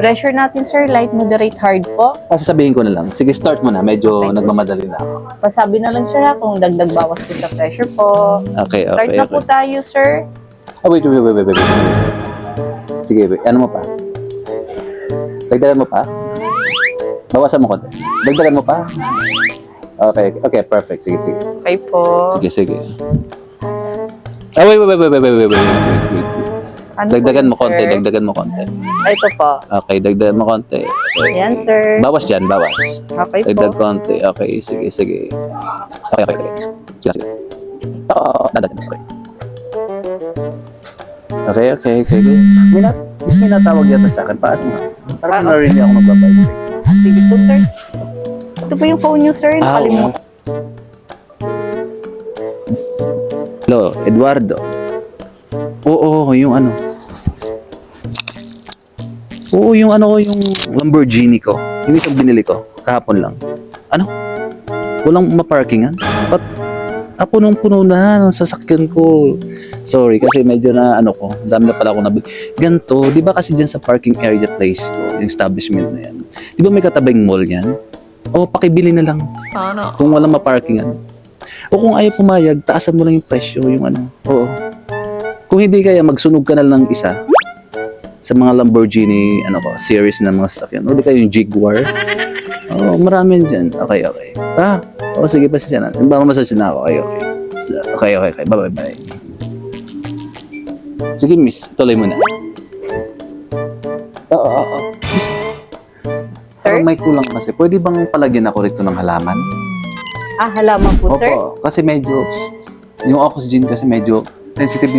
Pressure natin, sir, light, moderate, hard po. Sasabihin ko na lang. Sige, start mo na. Medyo Okay, nagmamadali na ako. Pasabi na lang, sir, ha, kung dagdag bawas po sa pressure po. Okay, Start okay, na po okay. tayo, sir. Oh, wait. Sige, wait. Ano mo pa? Dagdagan mo pa? Bawasan mo konti. Dagdagan mo pa? Okay, perfect. Sige. Okay po. Sige. Ah, wait. Ano Dagdagan po mo konti, sir? dagdagan mo konti. Ito po. Okay, dagdagan mo konti. Okay. Ayan, sir. Bawas dyan, bawas. Okay Dagdag po. konti. Okay, sige. Okay. Sige. Dadag. Okay. May natawag yata sa akin. Paano nga? Parang narinig ako nagbabibrate. Sige po, sir. Ito po yung phone nyo, sir. Nakalimutan. Hello, Eduardo. Oo, yung ano. Oo, yung ano ko, yung Lamborghini ko. Yung isang binili ko, kahapon lang. Ano? Walang maparkingan? Ba't? Punong-puno na ang sasakyan ko. Sorry, kasi medyo na ano ko, dami na pala ako nabili. Ganto, di ba kasi dyan sa parking area place ko, yung establishment na yan, di ba may katabing mall yan? O, pakibili na lang. Sana. Kung walang maparkingan. O kung ayaw pumayag, taasan mo lang yung presyo, yung ano. Oo. Kung hindi kaya, magsunog ka na lang ng isa sa mga Lamborghini, series na mga sasakyan. O di kayo yung Jaguar. Oo, marami dyan. Okay. Sige, pasensya na. Mamasasya na ako. Okay. Bye. Sige, miss. Tuloy mo na. Oo. Miss, Sir? parang may kulang kasi. Pwede bang palagyan ako rito ng halaman? Halaman po, sir. Opo, kasi medyo, yung oxygen kasi medyo sensitive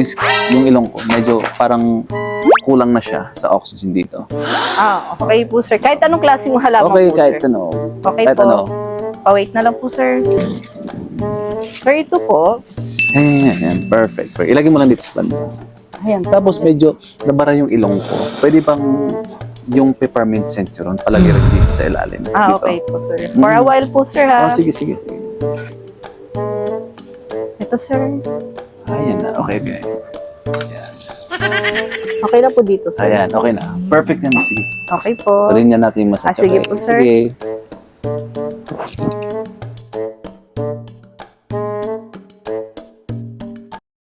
yung ilong ko. Medyo parang kulang na siya sa oxygen dito. Okay po, sir. Kahit anong klaseng halaman Okay, po, kahit sir. ano. Okay Kahit po. ano. Wait na lang po, sir. Sir, ito po. Ayan. Perfect. Ilagay mo lang dito sa banda. Ayan. Tapos medyo nabara yung ilong ko. Pwede bang yung peppermint centuron palagi rin dito sa ilalim? Dito. Okay po, sir. For a while po, sir, ha? Sige. Ito, sir. Ayan na. Okay. Okay na po dito, sir. Ayan, okay na. Perfect na. Sige. Okay po. Tuloy niya natin yung massage. Sige po, sir. Sige.